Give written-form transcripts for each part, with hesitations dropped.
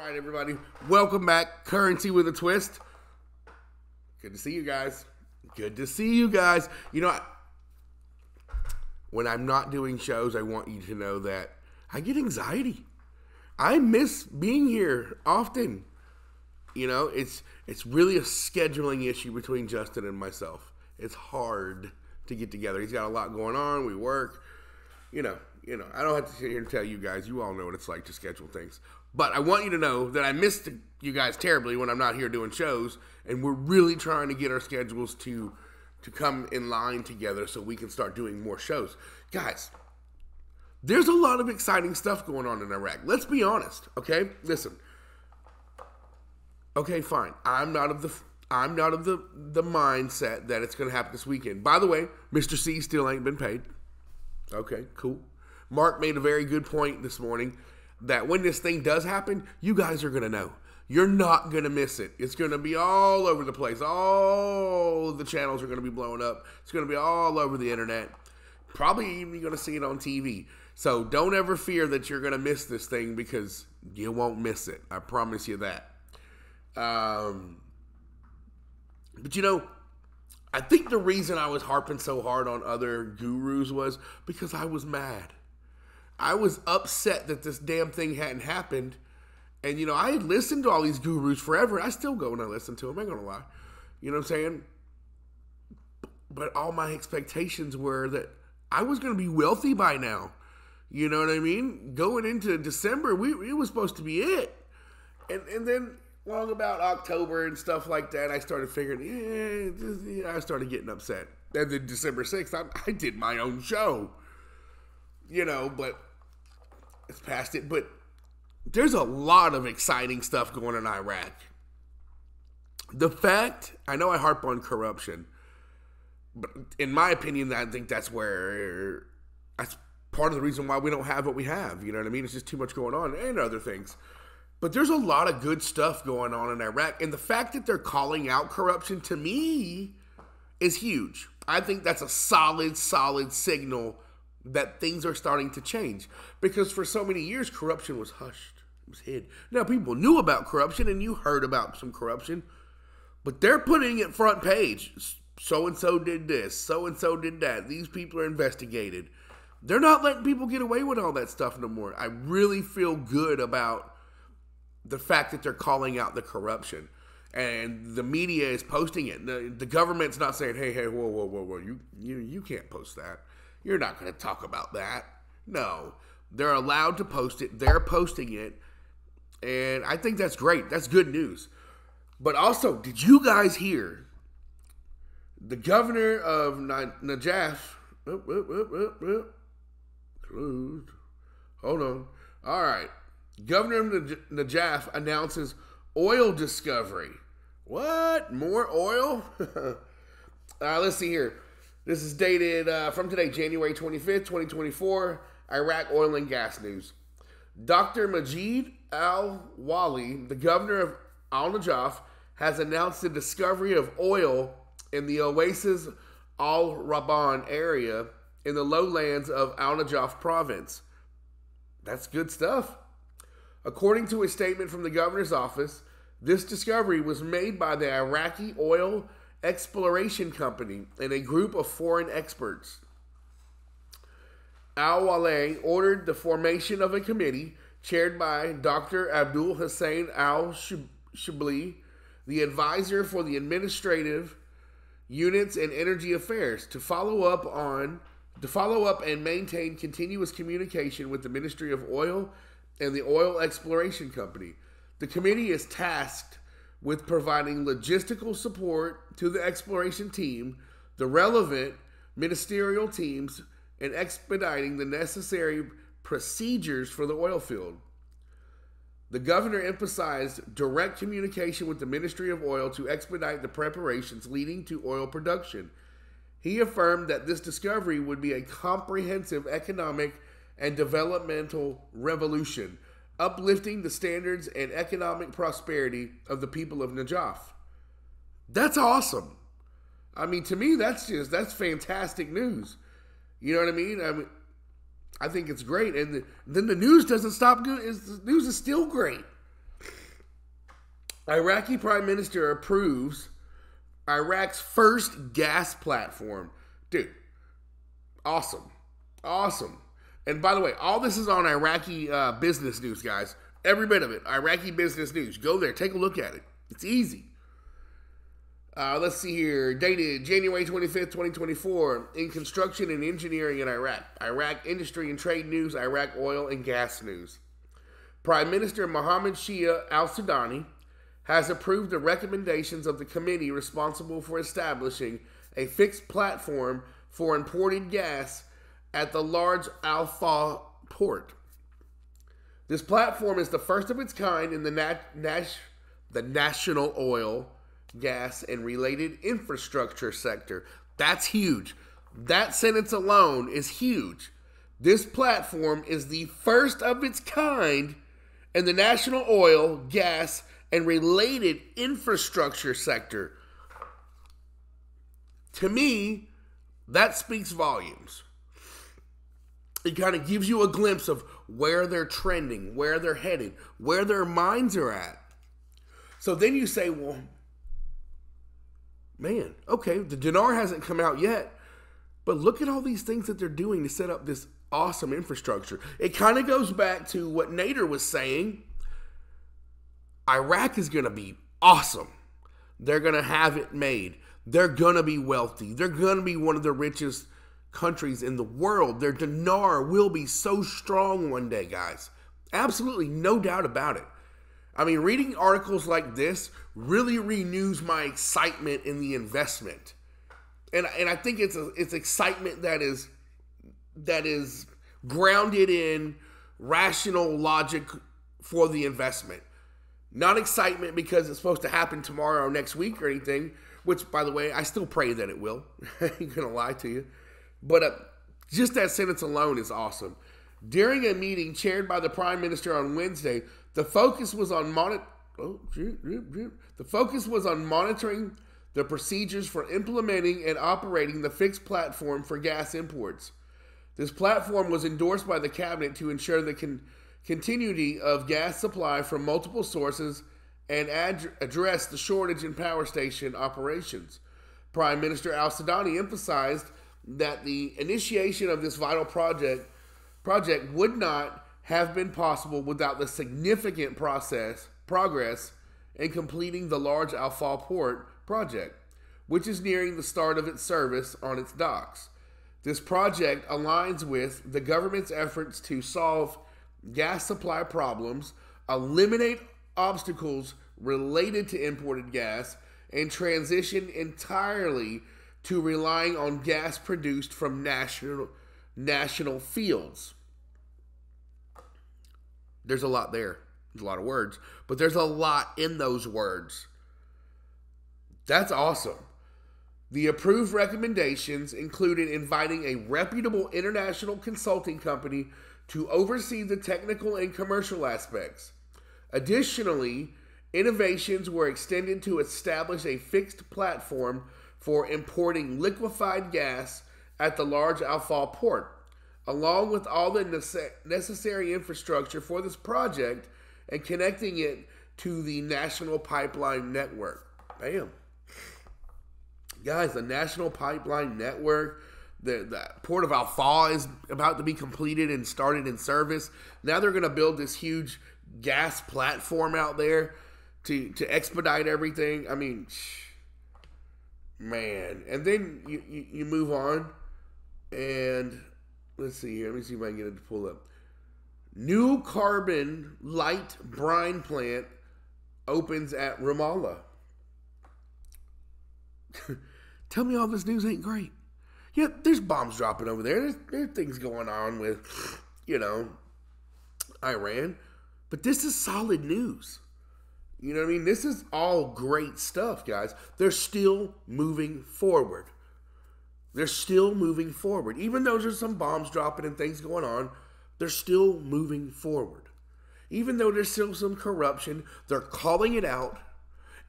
right, everybody. Welcome back. Currency with a Twist. Good to see you guys. Good to see you guys. You know, when I'm not doing shows, I want you to know that I get anxiety. I miss being here often. You know, it's really a scheduling issue between Justin and myself. It's hard to get together. He's got a lot going on. We work. You know, I don't have to sit here and tell you guys. You all know what it's like to schedule things. But I want you to know that I miss you guys terribly when I'm not here doing shows, and we're really trying to get our schedules to come in line together so we can start doing more shows. Guys, there's a lot of exciting stuff going on in Iraq. Let's be honest, okay? Listen. Okay, fine. I'm not of the mindset that it's going to happen this weekend. By the way, Mr. C still ain't been paid. Okay, cool. Mark made a very good point this morning that when this thing does happen, you guys are going to know. You're not going to miss it. It's going to be all over the place. All the channels are going to be blowing up. It's going to be all over the internet. Probably even going to see it on TV. So don't ever fear that you're going to miss this thing, because you won't miss it. I promise you that. But you know, I think the reason I was harping so hard on other gurus was because I was mad. I was upset that this damn thing hadn't happened. And, you know, I had listened to all these gurus forever. I still go and I listen to them. I ain't going to lie. You know what I'm saying? But all my expectations were that I was going to be wealthy by now. You know what I mean? Going into December, it was supposed to be it. And then long about October and stuff like that, I started figuring, I started getting upset. And then December 6th, I did my own show. You know, but it's past it. But there's a lot of exciting stuff going on in Iraq. The fact, I know I harp on corruption, but in my opinion, I think that's part of the reason why we don't have what we have. You know what I mean? It's just too much going on and other things. But there's a lot of good stuff going on in Iraq. And the fact that they're calling out corruption, to me, is huge. I think that's a solid signal that things are starting to change. Because for so many years, corruption was hushed. It was hid. Now, people knew about corruption, and you heard about some corruption. But they're putting it front page. So-and-so did this. So-and-so did that. These people are investigated. They're not letting people get away with all that stuff no more. I really feel good about the fact that they're calling out the corruption. And the media is posting it. The government's not saying, hey, whoa, you can't post that. You're not going to talk about that. No. They're allowed to post it. They're posting it. And I think that's great. That's good news. But also, did you guys hear the governor of Najaf? Closed. Hold on. All right. Governor of Najaf announces oil discovery. What? More oil? Let's see here. This is dated from today, January 25th, 2024. Iraq oil and gas news. Dr. Majid al-Wali, the governor of al-Najaf, has announced the discovery of oil in the Oasis al-Raban area in the lowlands of al-Najaf province. That's good stuff. According to a statement from the governor's office, this discovery was made by the Iraqi Oil Exploration Company and a group of foreign experts. Al-Wali ordered the formation of a committee chaired by Dr. Abdul Hussein al-Shibli, the advisor for the administrative units and energy affairs, to follow up and maintain continuous communication with the Ministry of Oil and the Oil Exploration Company. The committee is tasked with providing logistical support to the exploration team, the relevant ministerial teams, and expediting the necessary procedures for the oil field. The governor emphasized direct communication with the Ministry of Oil to expedite the preparations leading to oil production. He affirmed that this discovery would be a comprehensive economic and developmental revolution, uplifting the standards and economic prosperity of the people of Najaf. That's awesome. I mean, to me, that's fantastic news. You know what I mean? I think it's great. And then the news doesn't stop good. The news is still great. Iraqi Prime Minister approves Iraq's first gas platform. Dude, awesome. Awesome. And by the way, all this is on Iraqi business news, guys. Every bit of it. Iraqi business news. Go there. Take a look at it. It's easy. Let's see here. Dated January 25th, 2024. In construction and engineering in Iraq. Iraq industry and trade news. Iraq oil and gas news. Prime Minister Mohammed Shia al-Sudani has approved the recommendations of the committee responsible for establishing a fixed platform for imported gas at the large Al-Fa port. This platform is the first of its kind in the national oil, gas, and related infrastructure sector. That's huge. That sentence alone is huge. This platform is the first of its kind in the national oil, gas, and related infrastructure sector. To me, that speaks volumes. It kind of gives you a glimpse of where they're trending, where they're headed, where their minds are at. So then you say, well, man, okay, the Dinar hasn't come out yet, but look at all these things that they're doing to set up this awesome infrastructure. It kind of goes back to what Nader was saying. Iraq is going to be awesome. They're going to have it made. They're going to be wealthy. They're going to be one of the richest countries in the world. Their dinar will be so strong one day, guys. Absolutely no doubt about it. I mean, reading articles like this really renews my excitement in the investment. And I think it's excitement that is grounded in rational logic for the investment. Not excitement because it's supposed to happen tomorrow or next week or anything, which, by the way, I still pray that it will. I ain't going to lie to you. But just that sentence alone is awesome. During a meeting chaired by the Prime Minister on Wednesday, the focus was on monitoring the procedures for implementing and operating the fixed platform for gas imports. This platform was endorsed by the cabinet to ensure the continuity of gas supply from multiple sources and address the shortage in power station operations. Prime Minister al-Sudani emphasized that the initiation of this vital project would not have been possible without the significant progress in completing the large Al-Fa port project, which is nearing the start of its service on its docks. This project aligns with the government's efforts to solve gas supply problems, eliminate obstacles related to imported gas, and transition entirely to relying on gas produced from national fields. There's a lot there. There's a lot of words, but there's a lot in those words. That's awesome. The approved recommendations included inviting a reputable international consulting company to oversee the technical and commercial aspects. Additionally, innovations were extended to establish a fixed platform for importing liquefied gas at the large Al-Fa port, along with all the necessary infrastructure for this project and connecting it to the national pipeline network. Bam. Guys, the national pipeline network, the port of Al-Fa is about to be completed and started in service. Now they're going to build this huge gas platform out there to expedite everything. I mean, man. And then you move on, and let's see here. Let me see if I can get it to pull up. New carbon light brine plant opens at Ramallah. Tell me all this news ain't great. Yeah, there's bombs dropping over there. There's things going on with, Iran. But this is solid news. You know what I mean? This is all great stuff, guys. They're still moving forward. They're still moving forward. Even though there's some bombs dropping and things going on, they're still moving forward. Even though there's still some corruption, they're calling it out,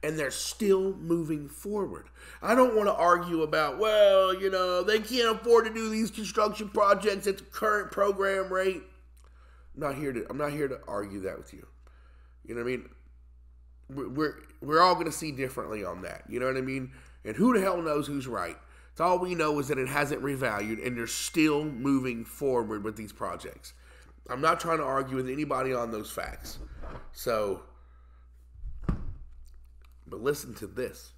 and they're still moving forward. I don't want to argue about, they can't afford to do these construction projects at the current program rate. I'm not here to argue that with you. You know what I mean? we're all going to see differently on that. You know what I mean? And who the hell knows who's right? It's all we know is that it hasn't revalued, and they're still moving forward with these projects. I'm not trying to argue with anybody on those facts. So, but listen to this.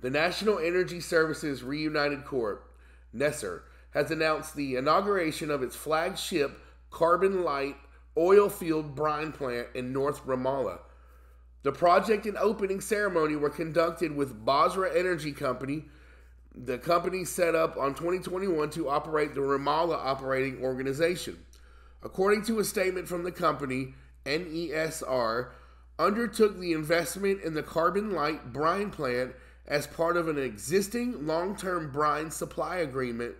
The National Energy Services Reunited Corp, NESR, has announced the inauguration of its flagship carbon light oil field brine plant in North Ramallah. The project and opening ceremony were conducted with Basra Energy Company. The company set up on 2021 to operate the Ramallah Operating Organization. According to a statement from the company, NESR undertook the investment in the carbon light brine plant as part of an existing long-term brine supply agreement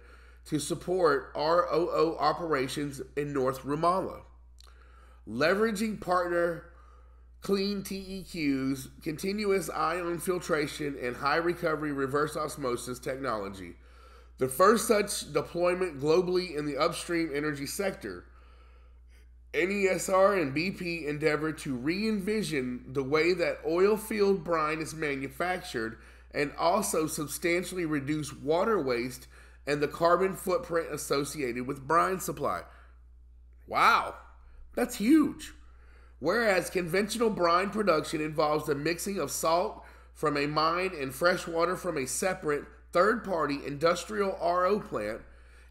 to support ROO operations in North Ramallah. Leveraging partner Clean TEQ's continuous ion filtration and high recovery reverse osmosis technology, the first such deployment globally in the upstream energy sector. NESR and BP endeavor to re-envision the way that oil field brine is manufactured and also substantially reduce water waste and the carbon footprint associated with brine supply. Wow, that's huge. Whereas conventional brine production involves the mixing of salt from a mine and fresh water from a separate third-party industrial RO plant,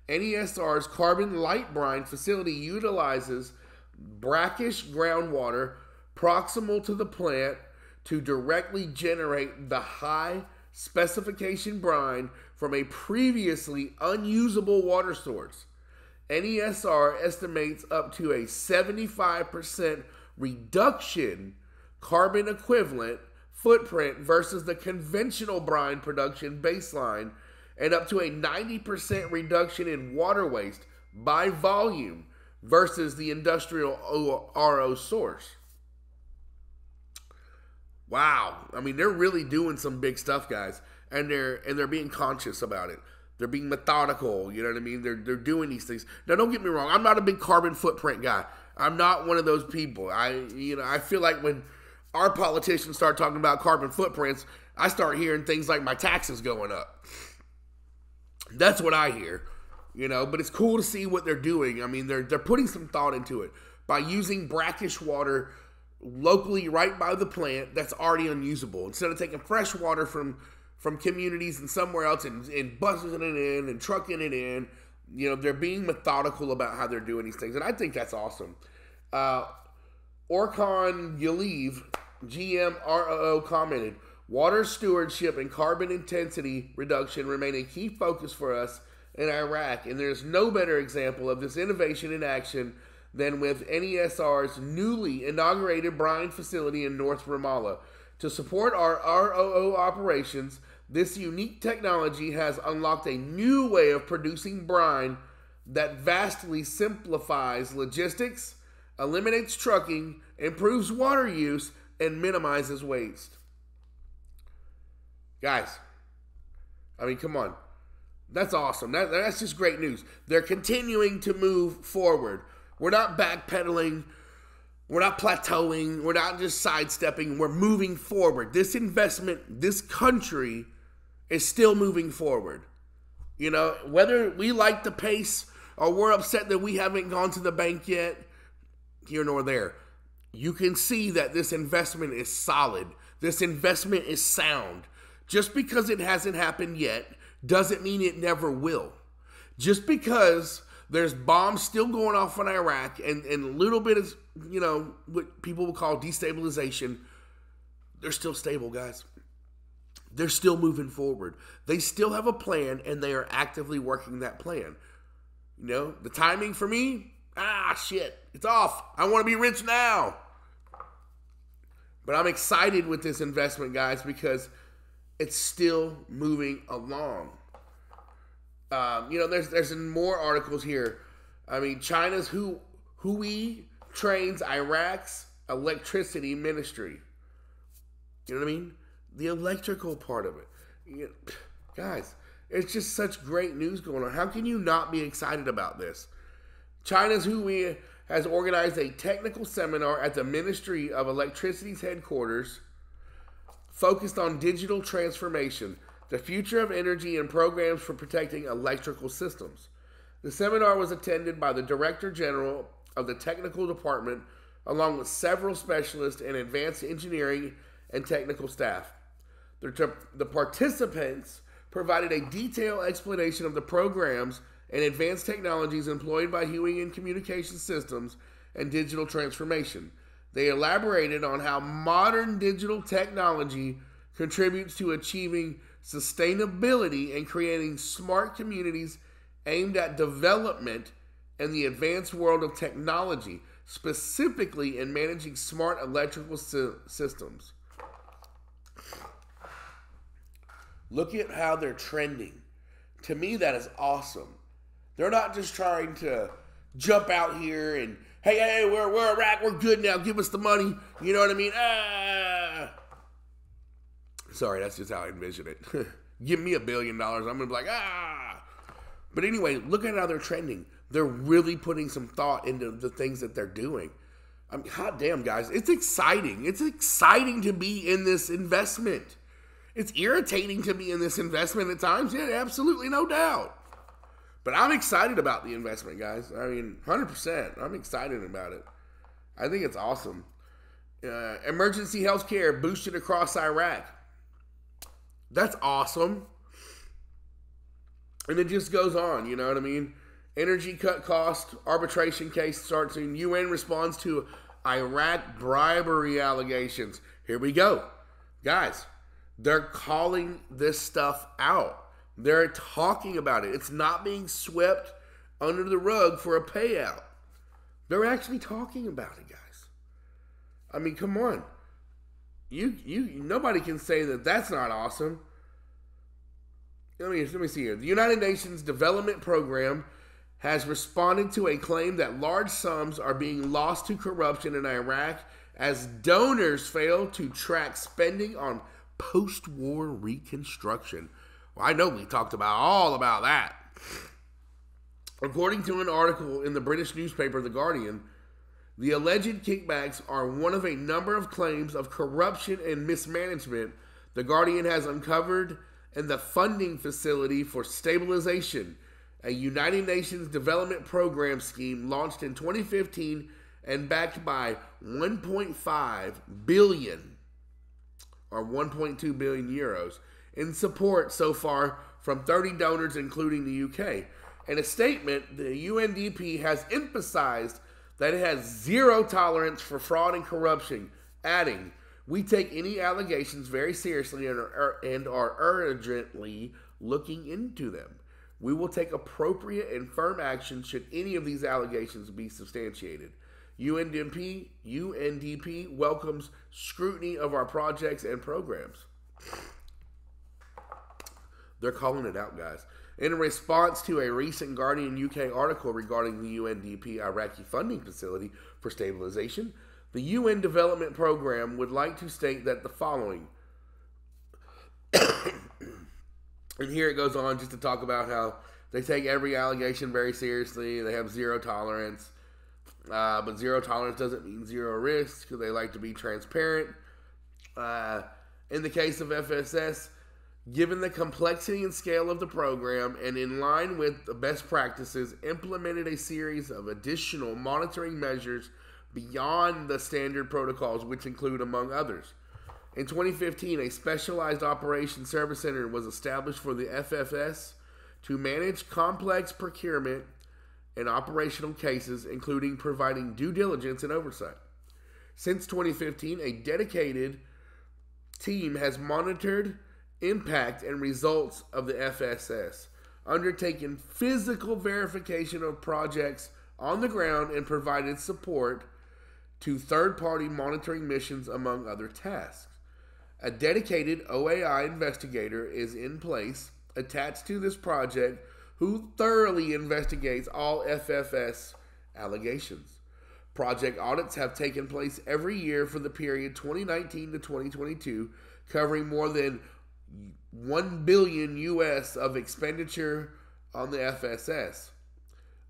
NESR's carbon light brine facility utilizes brackish groundwater proximal to the plant to directly generate the high specification brine from a previously unusable water source. NESR estimates up to a 75% reduction carbon equivalent footprint versus the conventional brine production baseline and up to a 90% reduction in water waste by volume versus the industrial RO source. Wow. I mean, they're really doing some big stuff, guys. And they're being conscious about it. They're being methodical, you know what I mean? They're doing these things. Now, don't get me wrong. I'm not a big carbon footprint guy. I'm not one of those people. I feel like when our politicians start talking about carbon footprints, I start hearing things like my taxes going up. That's what I hear. But it's cool to see what they're doing. I mean, they're putting some thought into it by using brackish water locally right by the plant that's already unusable. Instead of taking fresh water from communities and somewhere else and bussing it in and trucking it in, they're being methodical about how they're doing these things. And I think that's awesome. Orkhan Yaleev, GM ROO, commented, "Water stewardship and carbon intensity reduction remain a key focus for us in Iraq, and there's no better example of this innovation in action than with NESR's newly inaugurated brine facility in North Ramallah. To support our ROO operations, this unique technology has unlocked a new way of producing brine that vastly simplifies logistics, eliminates trucking, improves water use, and minimizes waste." Guys, I mean, come on. That's awesome. That's just great news. They're continuing to move forward. We're not backpedaling. We're not plateauing. We're not just sidestepping. We're moving forward. This investment, this country is still moving forward. Whether we like the pace or we're upset that we haven't gone to the bank yet, here nor there, you can see that this investment is solid. This investment is sound. Just because it hasn't happened yet doesn't mean it never will. Just because there's bombs still going off in Iraq and a little bit of, what people will call destabilization, they're still stable, guys. They're still moving forward. They still have a plan, and they are actively working that plan. The timing for me, shit, it's off. I want to be rich now. But I'm excited with this investment, guys, because it's still moving along. There's more articles here. I mean, China's Huawei trains Iraq's electricity ministry. You know what I mean? The electrical part of it. Guys, it's just such great news going on. How can you not be excited about this? China's Huawei has organized a technical seminar at the Ministry of Electricity's headquarters focused on digital transformation, the future of energy, and programs for protecting electrical systems. The seminar was attended by the Director General of the Technical Department, along with several specialists in advanced engineering and technical staff. The participants provided a detailed explanation of the programs and advanced technologies employed by Hewing Communication Systems and digital transformation. They elaborated on how modern digital technology contributes to achieving sustainability and creating smart communities aimed at development in the advanced world of technology, specifically in managing smart electrical systems. Look at how they're trending. To me, that is awesome. They're not just trying to jump out here and, hey, we're Iraq, we're good now, give us the money. You know what I mean? Sorry, that's just how I envision it. Give me $1 billion, I'm going to be like, But anyway, look at how they're trending. They're really putting some thought into the things that they're doing. I mean, hot damn, guys. It's exciting. It's exciting to be in this investment. It's irritating to be in this investment at times. Yeah, absolutely, no doubt. But I'm excited about the investment, guys. I mean, 100%. I'm excited about it. I think it's awesome. Emergency health care boosted across Iraq. That's awesome. And it just goes on, you know what I mean? Energy cut cost, arbitration case starts in. UN responds to Iraq bribery allegations. Here we go. Guys, they're calling this stuff out. They're talking about it. It's not being swept under the rug for a payout. They're actually talking about it, guys. I mean, come on. Nobody can say that that's not awesome. Let me see here. The United Nations Development Program has responded to a claim that large sums are being lost to corruption in Iraq as donors fail to track spending on post-war reconstruction. Well, I know we talked all about that. According to an article in the British newspaper The Guardian, the alleged kickbacks are one of a number of claims of corruption and mismanagement The Guardian has uncovered in the funding facility for stabilization, a United Nations development program scheme launched in 2015 and backed by 1.5 billion or 1.2 billion euros in support so far from 30 donors, including the UK. In a statement, the UNDP has emphasized that it has zero tolerance for fraud and corruption, adding, "We take any allegations very seriously and are urgently looking into them. We will take appropriate and firm action should any of these allegations be substantiated. UNDP welcomes scrutiny of our projects and programs." They're calling it out, guys. In response to a recent Guardian UK article regarding the UNDP Iraqi funding facility for stabilization, the UN Development Program would like to state that the following. And here it goes on just to talk about how they take every allegation very seriously. They have zero tolerance. But zero tolerance doesn't mean zero risk, because they like to be transparent. In the case of FSS, given the complexity and scale of the program and in line with the best practices, implemented a series of additional monitoring measures beyond the standard protocols, which include, among others, in 2015, a specialized operations service center was established for the FFS to manage complex procurement and operational cases, including providing due diligence and oversight. Since 2015, a dedicated team has monitored impact and results of the FSS, undertaken physical verification of projects on the ground, and provided support to third-party monitoring missions, among other tasks. A dedicated OAI investigator is in place, attached to this project, who thoroughly investigates all FFS allegations. Project audits have taken place every year for the period 2019 to 2022, covering more than $1 billion US of expenditure on the FSS.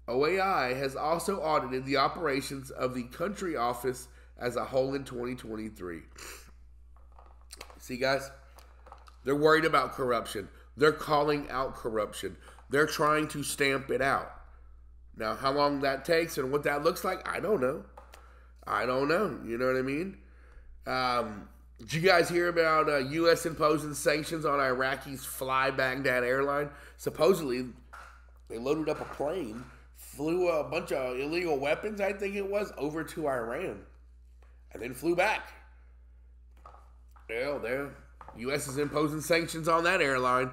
OAI has also audited the operations of the country office as a whole in 2023. See, guys, they're worried about corruption. They're calling out corruption. They're trying to stamp it out. Now, how long that takes and what that looks like, I don't know. I don't know. You know what I mean? Did you guys hear about U.S. imposing sanctions on Iraqi's Fly Baghdad airline? Supposedly, they loaded up a plane, flew a bunch of illegal weapons, I think it was, over to Iran, and then flew back. The U.S. is imposing sanctions on that airline.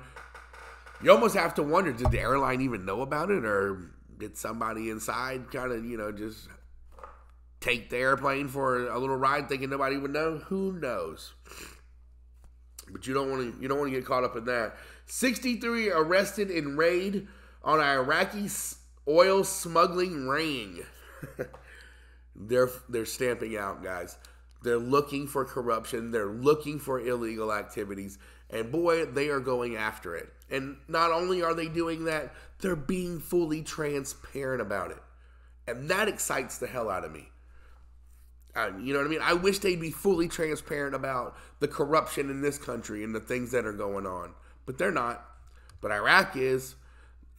You almost have to wonder, did the airline even know about it, or did somebody inside kind of, just take the airplane for a little ride thinking nobody would know? Who knows? But you don't want to get caught up in that. 63 arrested in raid on Iraqi oil smuggling ring. They're stamping out, guys. They're looking for corruption. They're looking for illegal activities. And boy, they are going after it. And not only are they doing that, they're being fully transparent about it. And that excites the hell out of me. You know what I mean? I wish they'd be fully transparent about the corruption in this country and the things that are going on. But they're not. But Iraq is.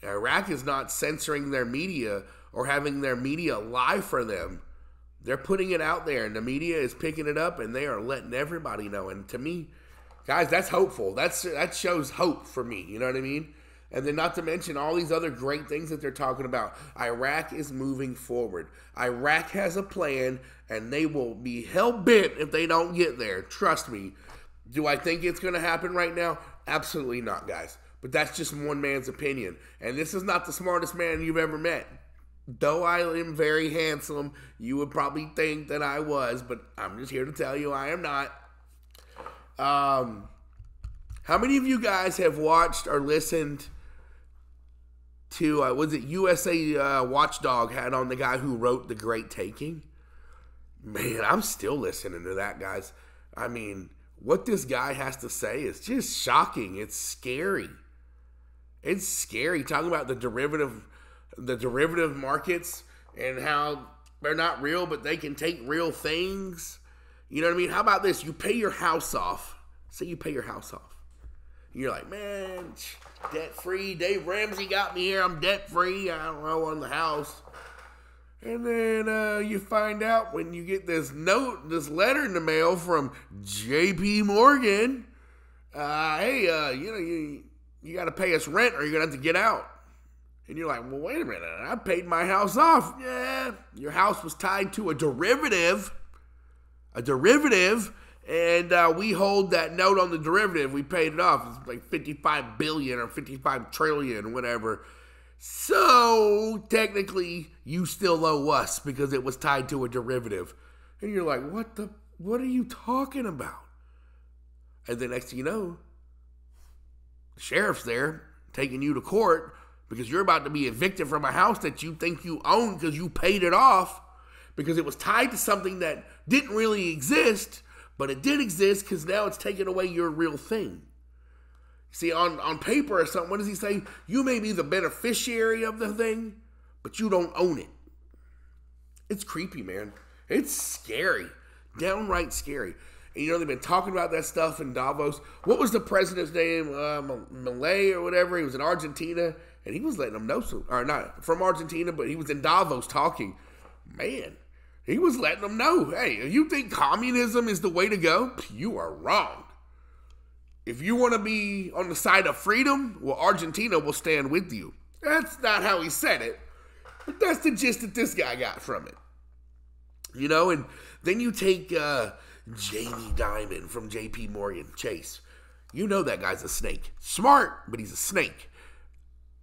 Iraq is not censoring their media or having their media lie for them. They're putting it out there, and the media is picking it up, and they are letting everybody know. And to me, guys, that's hopeful. That shows hope for me. You know what I mean? And then not to mention all these other great things that they're talking about. Iraq is moving forward. Iraq has a plan, and they will be hell-bent if they don't get there. Trust me. Do I think it's going to happen right now? Absolutely not, guys. But that's just one man's opinion. And this is not the smartest man you've ever met. Though I am very handsome, you would probably think that I was, but I'm just here to tell you I am not. How many of you guys have watched or listened to, was it USA Watchdog had on the guy who wrote The Great Taking? Man, I'm still listening to that, guys. I mean, what this guy has to say is just shocking. It's scary. It's scary talking about the derivative markets and how they're not real, but they can take real things. You know what I mean? How about this? You pay your house off. Say you pay your house off. You're like, man, debt-free. Dave Ramsey got me here. I'm debt-free. I don't know, on the house. And then you find out when you get this letter in the mail from J.P. Morgan. Hey, you got to pay us rent or you're going to have to get out. And you're like, well, wait a minute. I paid my house off. Yeah, your house was tied to a derivative. And we hold that note on the derivative. We paid it off. It's like $55 billion or $55 trillion, whatever. So, technically, you still owe us because it was tied to a derivative. And you're like, what are you talking about? And the next thing you know, the sheriff's there taking you to court because you're about to be evicted from a house that you think you own because you paid it off because it was tied to something that didn't really exist, but it did exist because now it's taken away your real thing. See, on paper or something, what does he say? You may be the beneficiary of the thing, but you don't own it. It's creepy, man. It's scary. Downright scary. And they've been talking about that stuff in Davos. What was the president's name? Malay or whatever. He was in Argentina, and he was letting them know. Or not from Argentina, but he was in Davos talking. Man, he was letting them know, hey, if you think communism is the way to go, you are wrong. If you want to be on the side of freedom, well, Argentina will stand with you. That's not how he said it, but that's the gist that this guy got from it. And then you take Jamie Dimon from J.P. Morgan Chase. That guy's a snake. Smart, but he's a snake.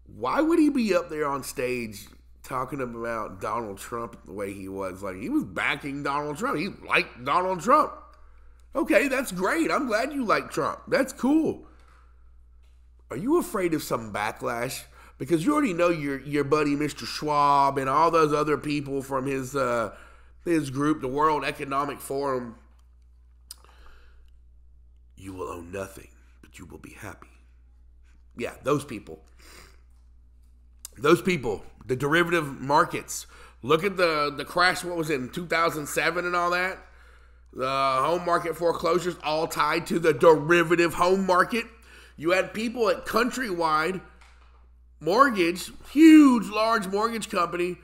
Why would he be up there on stage talking about Donald Trump the way he was? Like, he was backing Donald Trump. He liked Donald Trump. Okay, that's great. I'm glad you like Trump. That's cool. Are you afraid of some backlash? Because you already know your buddy Mr. Schwab and all those other people from his group, the World Economic Forum. You will own nothing, but you will be happy. Yeah, those people. Those people, the derivative markets. Look at the crash, what was it, in 2007 and all that? The home market foreclosures all tied to the derivative home market. You had people at Countrywide Mortgage, huge, large mortgage company.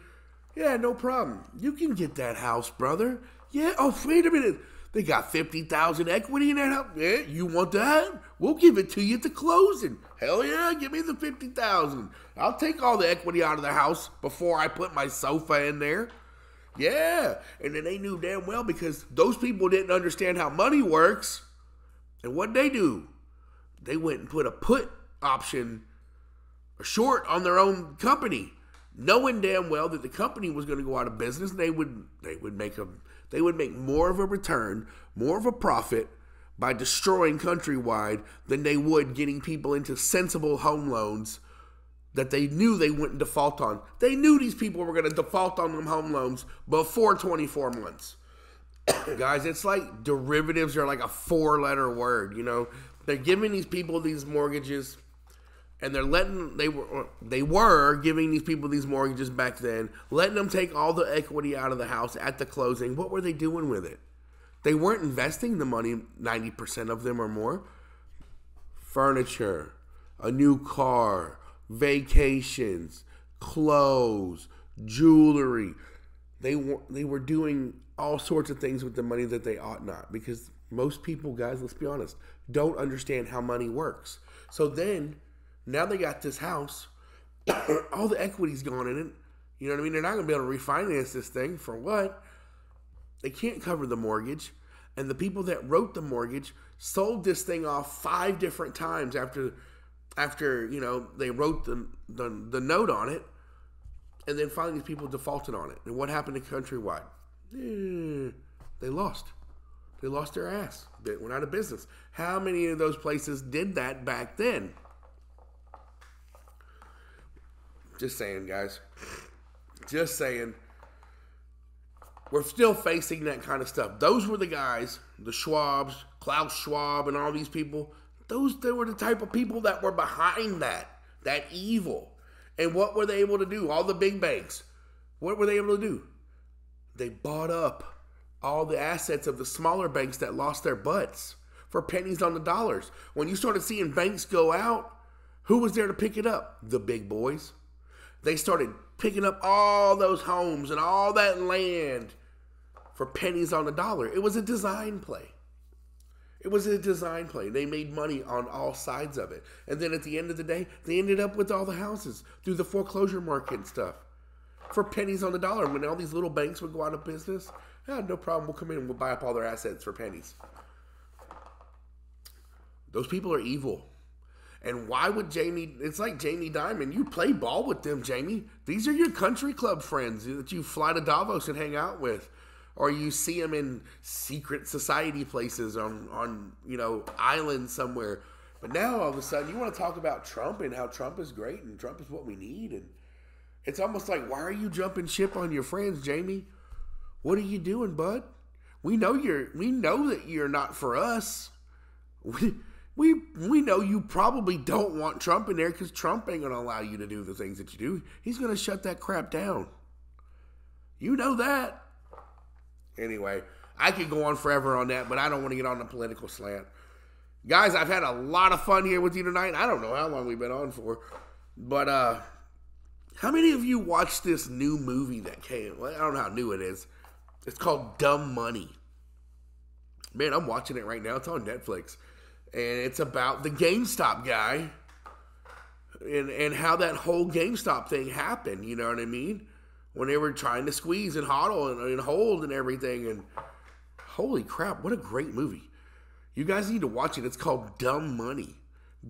Yeah, no problem. You can get that house, brother. Yeah, oh, wait a minute. They got 50,000 equity in that house. Yeah, you want that? We'll give it to you at the closing. Hell yeah, give me the 50,000. I'll take all the equity out of the house before I put my sofa in there. Yeah, and then they knew damn well because those people didn't understand how money works. And what they do? They went and put a put option, a short on their own company, knowing damn well that the company was going to go out of business. And they would make more of a return, more of a profit by destroying Countrywide than they would getting people into sensible home loans that they knew they wouldn't default on. They knew these people were going to default on them home loans before 24 months. Guys, it's like derivatives are like a 4-letter word, you know. They're giving these people these mortgages, and they were giving these people these mortgages back then, letting them take all the equity out of the house at the closing. What were they doing with it? They weren't investing the money, 90% of them or more. Furniture, a new car, vacations, clothes, jewelry. They were doing all sorts of things with the money that they ought not, because most people, guys, let's be honest, don't understand how money works. So then, now they got this house, all the equity's gone in it. You know what I mean? They're not going to be able to refinance this thing. For what? They can't cover the mortgage. And the people that wrote the mortgage sold this thing off 5 different times after you know, they wrote the note on it. And then finally these people defaulted on it. And what happened to Countrywide? They lost. They lost their ass. They went out of business. How many of those places did that back then? Just saying, guys. Just saying. We're still facing that kind of stuff. Those were the guys, the Schwabs, Klaus Schwab, and all these people. They were the type of people that were behind that evil. And what were they able to do? All the big banks. What were they able to do? They bought up all the assets of the smaller banks that lost their butts for pennies on the dollars. When you started seeing banks go out, who was there to pick it up? The big boys. They started picking up all those homes and all that land for pennies on the dollar. It was a design play. It was a design play. They made money on all sides of it. And then at the end of the day, they ended up with all the houses through the foreclosure market and stuff for pennies on the dollar. When all these little banks would go out of business, yeah, no problem. We'll come in and we'll buy up all their assets for pennies. Those people are evil. And why would Jamie, it's like Jamie Dimon. You play ball with them, Jamie. These are your country club friends that you fly to Davos and hang out with. Or you see them in secret society places on you know, islands somewhere. But now all of a sudden you want to talk about Trump and how Trump is great and Trump is what we need. And it's almost like, why are you jumping ship on your friends, Jamie? What are you doing, bud? We know that you're not for us. We know you probably don't want Trump in there because Trump ain't going to allow you to do the things that you do. He's going to shut that crap down. You know that. Anyway, I could go on forever on that, but I don't want to get on the political slant. Guys, I've had a lot of fun here with you tonight. I don't know how long we've been on for, but how many of you watched this new movie that came? Well, I don't know how new it is. It's called Dumb Money. Man, I'm watching it right now. It's on Netflix. And it's about the GameStop guy and how that whole GameStop thing happened. You know what I mean? When they were trying to squeeze and hodl and hold and everything. And holy crap, what a great movie. You guys need to watch it. It's called Dumb Money.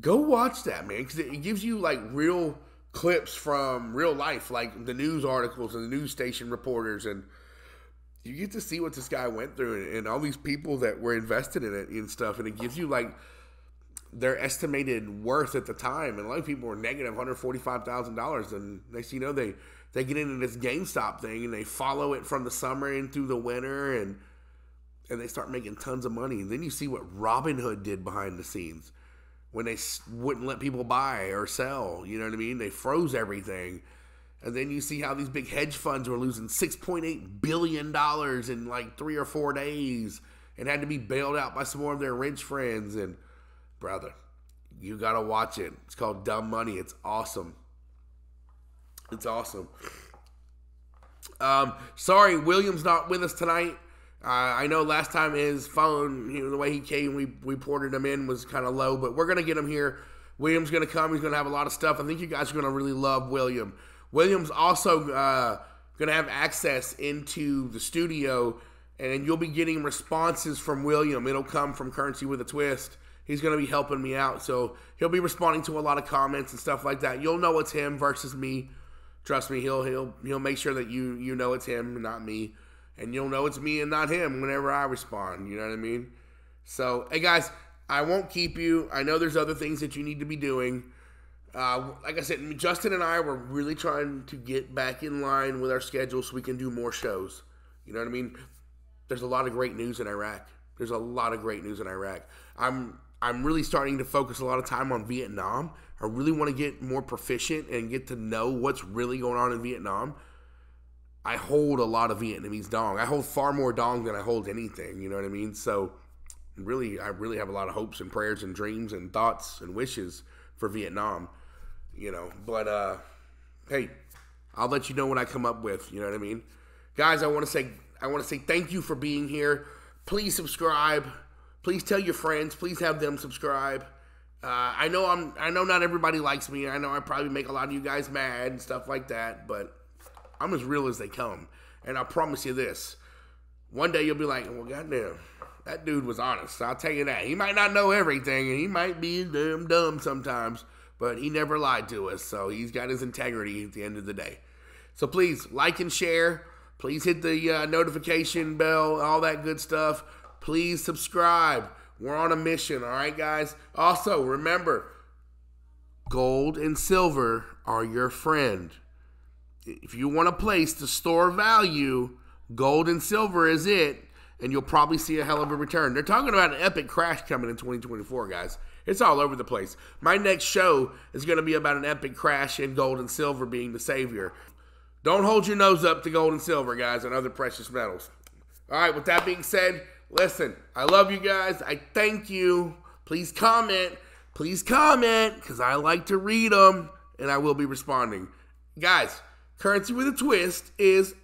Go watch that, man, because it gives you like real clips from real life, like the news articles and the news station reporters. And you get to see what this guy went through and all these people that were invested in it and stuff. And it gives you like their estimated worth at the time. And a lot of people were negative $145,000. And next thing you know, they get into this GameStop thing and they follow it from the summer and through the winter and they start making tons of money. And then you see what Robinhood did behind the scenes. when they wouldn't let people buy or sell. You know what I mean? They froze everything. And then you see how these big hedge funds were losing $6.8 billion in like 3 or 4 days and had to be bailed out by some more of their rich friends. And, brother, you got to watch it. It's called Dumb Money. It's awesome. It's awesome. Sorry, William's not with us tonight. I know last time his phone, the way he came, we ported him in was kind of low, but we're going to get him here. William's going to come. He's going to have a lot of stuff. I think you guys are going to really love William. William's also going to have access into the studio, and you'll be getting responses from William. It'll come from Currency with a Twist. He's going to be helping me out, so he'll be responding to a lot of comments and stuff like that. You'll know it's him versus me. Trust me, he'll make sure that you know it's him, not me. And you'll know it's me and not him whenever I respond. You know what I mean? So, hey guys, I won't keep you. I know there's other things that you need to be doing. Like I said, Justin and I were really trying to get back in line with our schedule so we can do more shows. You know what I mean? There's a lot of great news in Iraq. There's a lot of great news in Iraq. I'm really starting to focus a lot of time on Vietnam. I really want to get more proficient and get to know what's really going on in Vietnam. I hold a lot of Vietnamese dong. I hold far more dong than I hold anything, you know what I mean? So I really have a lot of hopes and prayers and dreams and thoughts and wishes for Vietnam, But, hey, I'll let you know what I come up with, you know what I mean? Guys, I want to say thank you for being here. Please subscribe. Please tell your friends. Please have them subscribe. I know not everybody likes me. I know I probably make a lot of you guys mad and stuff like that, but I'm as real as they come. And I promise you this. One day you'll be like, well, goddamn, that dude was honest. I'll tell you that. He might not know everything, and he might be damn dumb sometimes, but he never lied to us. So he's got his integrity at the end of the day. So please like and share. Please hit the notification bell, all that good stuff. Please subscribe. We're on a mission, all right, guys? Also, remember, gold and silver are your friend. If you want a place to store value, gold and silver is it, and you'll probably see a hell of a return. They're talking about an epic crash coming in 2024, guys. It's all over the place. My next show is going to be about an epic crash in gold and silver being the savior. Don't hold your nose up to gold and silver, guys, and other precious metals. All right, with that being said, listen, I love you guys. I thank you. Please comment. Because I like to read them, and I will be responding. Guys, Currency with a Twist is